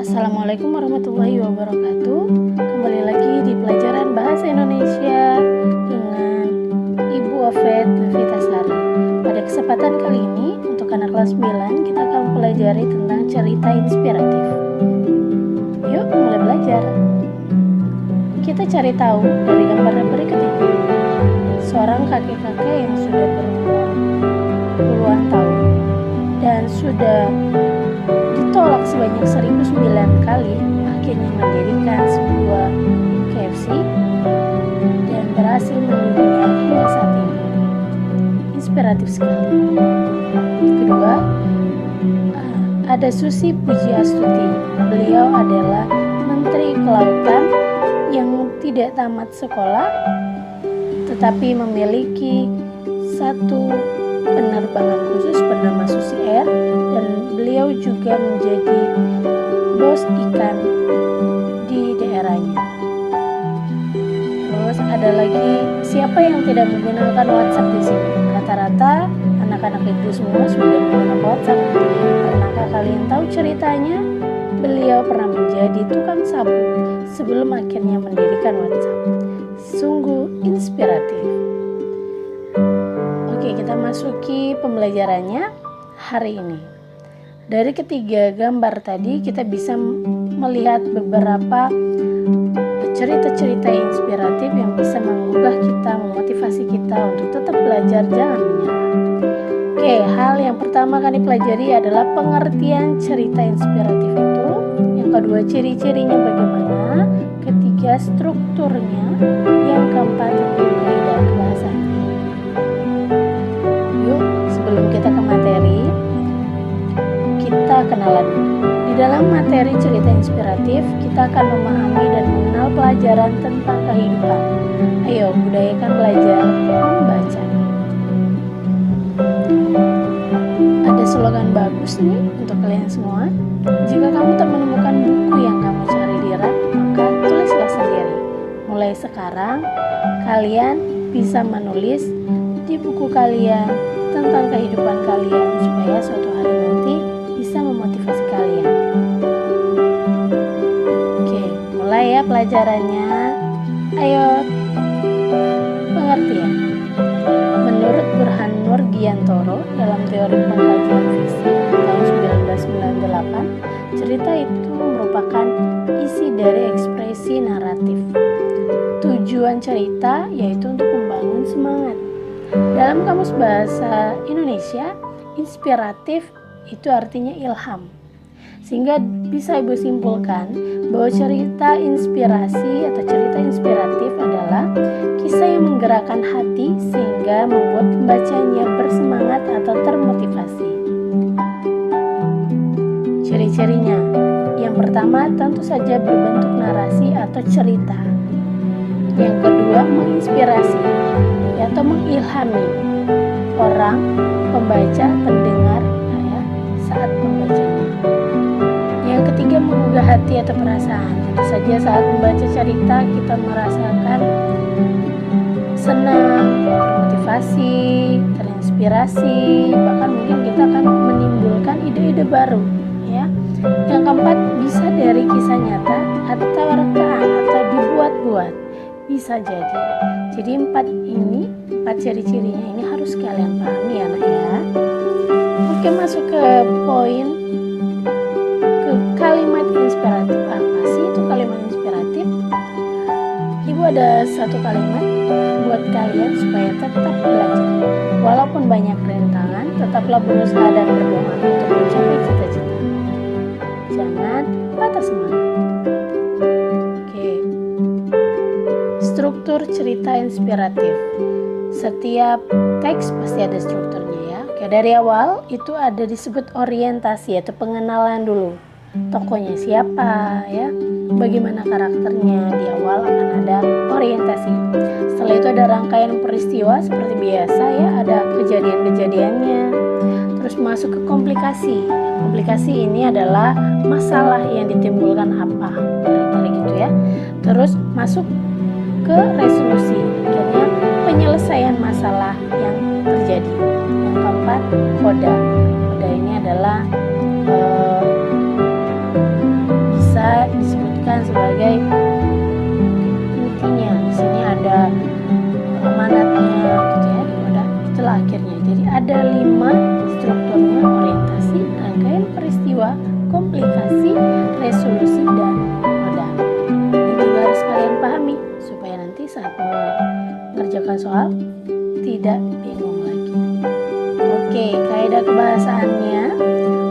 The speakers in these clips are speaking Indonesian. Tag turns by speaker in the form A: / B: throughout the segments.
A: Assalamualaikum warahmatullahi wabarakatuh. Kembali lagi di pelajaran Bahasa Indonesia dengan Ibu Wafet Novitasari. Pada kesempatan kali ini untuk anak kelas 9 kita akan pelajari tentang cerita inspiratif. Yuk mulai belajar. Kita cari tahu dari gambar berikut ini. Seorang kakek-kakek yang sudah berumur puluhan tahun dan sudah ditolak sebanyak 1009 kali, akhirnya mendirikan sebuah KFC dan berhasil mendunia hingga saat ini. Inspiratif sekali. Kedua, ada Susi Pujiastuti. Beliau adalah Menteri Kelautan yang tidak tamat sekolah tetapi memiliki satu penerbangan khusus bernama Susi Air, dan beliau juga menjadi bos ikan di daerahnya. Terus ada lagi, siapa yang tidak menggunakan WhatsApp di sini? Rata-rata anak-anak itu semua sudah menggunakan WhatsApp. Pernahkah kalian tahu ceritanya? Beliau pernah menjadi tukang sapu sebelum akhirnya mendirikan WhatsApp. Sungguh inspiratif. Oke, kita masuki pembelajarannya hari ini. Dari ketiga gambar tadi kita bisa melihat beberapa cerita-cerita inspiratif yang bisa menggugah kita, memotivasi kita untuk tetap belajar, jangan menyerah. Oke, hal yang pertama kali pelajari adalah pengertian cerita inspiratif itu. Yang kedua, ciri-cirinya bagaimana. Ketiga, strukturnya. Yang keempat, kaidah kebahasaan. Yuk, sebelum kita ke materi, kita kenalan. Di dalam materi cerita inspiratif, kita akan memahami dan mengenal pelajaran tentang kehidupan. Ayo, budayakan belajar membaca. Ada slogan bagus nih untuk kalian semua. Jika kamu tak menemukan buku yang kamu cari di rak, maka tulislah sendiri. Mulai sekarang, kalian bisa menulis di buku kalian tentang kehidupan kalian supaya suatu hari nanti bisa memotivasi kalian. Oke, mulai ya pelajarannya. Ayo, pengertian. Menurut Burhan Nurgiantoro dalam teori pengkajian fiksi tahun 1998, cerita itu merupakan isi dari ekspresi naratif. Tujuan cerita yaitu untuk membangun semangat. Dalam Kamus Bahasa Indonesia, inspiratif itu artinya ilham. Sehingga bisa Ibu simpulkan bahwa cerita inspirasi atau cerita inspiratif adalah kisah yang menggerakkan hati sehingga membuat pembacanya bersemangat atau termotivasi. Ciri-cirinya, yang pertama tentu saja berbentuk narasi atau cerita. Yang kedua, menginspirasi atau mengilhami orang, pembaca, pendengar saat membacanya. Yang ketiga, menggugah hati atau perasaan. Tentu saja saat membaca cerita kita merasakan senang, termotivasi, terinspirasi, bahkan mungkin kita akan menimbulkan ide-ide baru, ya. Yang keempat, bisa dari kisah nyata atau rekaan atau dibuat-buat, bisa jadi. Jadi empat ciri-cirinya ini harus kalian pahami ya anak ya. Oke, masuk ke poin ke kalimat inspiratif. Apa sih itu kalimat inspiratif? Ibu ada satu kalimat buat kalian supaya tetap belajar. Walaupun banyak rintangan, tetaplah berusaha dan berdoa untuk mencapai cita-cita. Jangan patah semangat. Oke. Struktur cerita inspiratif. Setiap teks pasti ada strukturnya ya. Oke, dari awal itu ada disebut orientasi atau pengenalan dulu. Tokohnya siapa ya, bagaimana karakternya. Di awal akan ada orientasi. Setelah itu ada rangkaian peristiwa seperti biasa ya, ada kejadian-kejadiannya. Terus masuk ke komplikasi. Komplikasi ini adalah masalah yang ditimbulkan apa, kira-kira gitu ya. Terus masuk ke resolusi, akhirnya penyelesaian masalah yang terjadi. Yang keempat, koda. Koda ini adalah mengerjakan soal tidak bingung lagi. Oke, kaidah kebahasaannya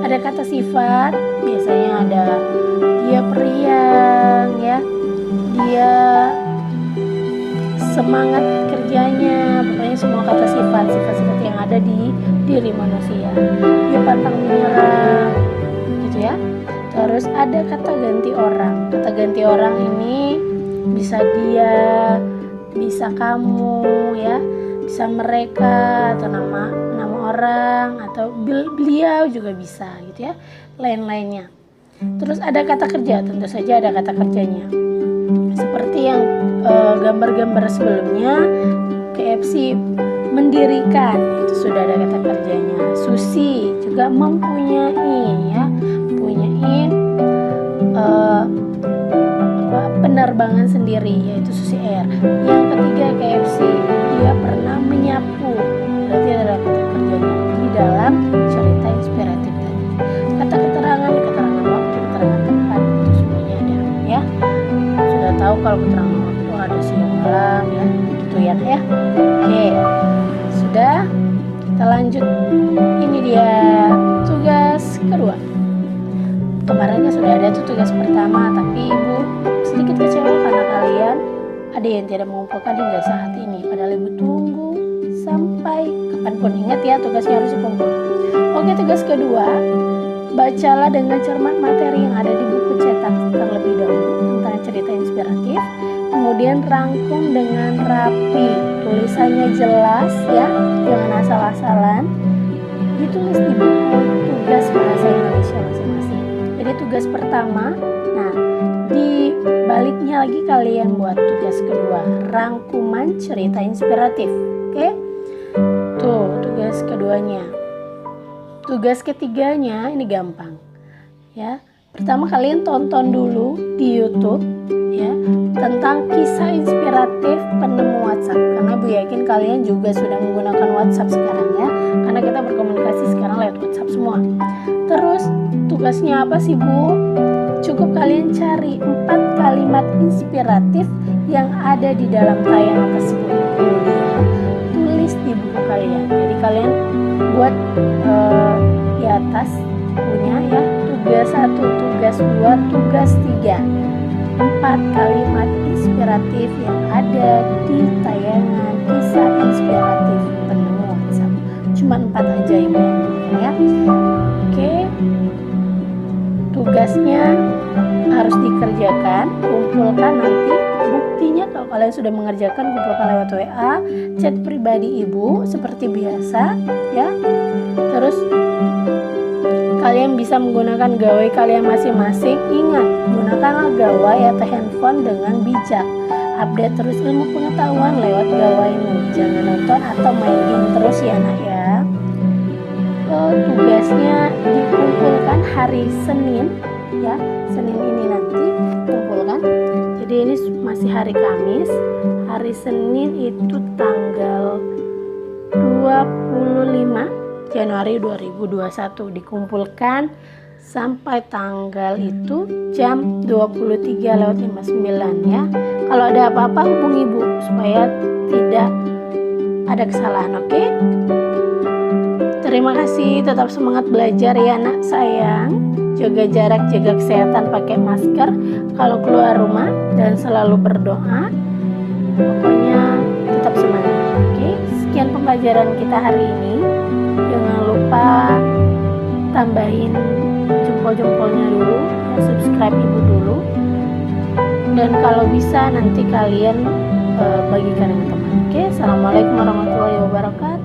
A: ada kata sifat, biasanya ada dia periang ya, dia semangat kerjanya, pokoknya semua kata sifat-sifat yang ada di diri manusia. Dia pantang menyerah gitu ya. Terus ada kata ganti orang. Kata ganti orang ini bisa dia, bisa kamu ya, bisa mereka, atau nama orang, atau beliau juga bisa gitu ya, lain-lainnya. Terus ada kata kerja, tentu saja ada kata kerjanya. Seperti yang gambar-gambar sebelumnya, KFC mendirikan, itu sudah ada kata kerjanya. Susi juga mempunyai ya, penerbangan sendiri, yaitu Susi Air. Yang ketiga KFC, dia pernah menyapu, berarti ada kata kerjanya di dalam cerita inspiratif tadi. Kata keterangan waktu, keterangan tempat, itu semuanya ada ya. Sudah tahu kalau keterangan waktu ada siang malam ya, gitu ya. Oke, sudah, kita lanjut. Ini dia tugas kedua. Kemarinnya sudah ada tuh tugas pertama, tapi ibu sedikit kecewa karena kalian ada yang tidak mengumpulkan hingga saat ini. Padahal ibu tunggu sampai kapanpun. Ingat ya, tugasnya harus dikumpul. Oke, tugas kedua, bacalah dengan cermat materi yang ada di buku cetak terlebih dahulu tentang cerita inspiratif. Kemudian rangkum dengan rapi, tulisannya jelas ya, jangan asal-asalan. Ditulis di buku tugas bahasa Indonesia masing-masing. Jadi tugas pertama, nah di baliknya lagi kalian buat tugas kedua, rangkuman cerita inspiratif. Oke, tuh tugas keduanya. Tugas ketiganya ini gampang ya. Pertama kalian tonton dulu di YouTube ya tentang kisah inspiratif penemu WhatsApp, karena Bu yakin kalian juga sudah menggunakan WhatsApp sekarang ya, karena kita berkomunikasi sekarang lewat WhatsApp semua. Terus tugasnya apa sih Bu? Cukup kalian cari 4 kalimat inspiratif yang ada di dalam tayangan tersebut, kemudian tulis di buku kalian. Jadi kalian buat di atas punya ya, tugas 1, tugas 2, tugas 3, 4 kalimat inspiratif yang ada di tayangan kisah inspiratif penemu WhatsApp. Cuma 4 aja Ibu ya. Oke, tugasnya harus dikerjakan, kumpulkan nanti buktinya. Kalau kalian sudah mengerjakan, kumpulkan lewat WA, chat pribadi Ibu seperti biasa ya. Terus kalian bisa menggunakan gawai kalian masing-masing. Ingat, gunakanlah gawai atau handphone dengan bijak. Update terus ilmu pengetahuan lewat gawaimu. Jangan nonton atau main game terus ya nak ya. Tugasnya dikumpulkan hari Senin ya. Senin ini nanti kumpulkan. Jadi ini masih hari Kamis. Hari Senin itu tanggal 25 Januari 2021 dikumpulkan sampai tanggal itu jam 23:59 ya. Kalau ada apa-apa hubungi Ibu supaya tidak ada kesalahan, oke? Terima kasih, tetap semangat belajar ya anak sayang. Jaga jarak, jaga kesehatan, pakai masker kalau keluar rumah dan selalu berdoa. Pokoknya tetap semangat, oke? Sekian pembelajaran kita hari ini. Jangan lupa tambahin jempol-jempolnya dulu, subscribe Ibu dulu, dan kalau bisa nanti kalian bagikan dengan teman. Oke, assalamualaikum warahmatullahi wabarakatuh.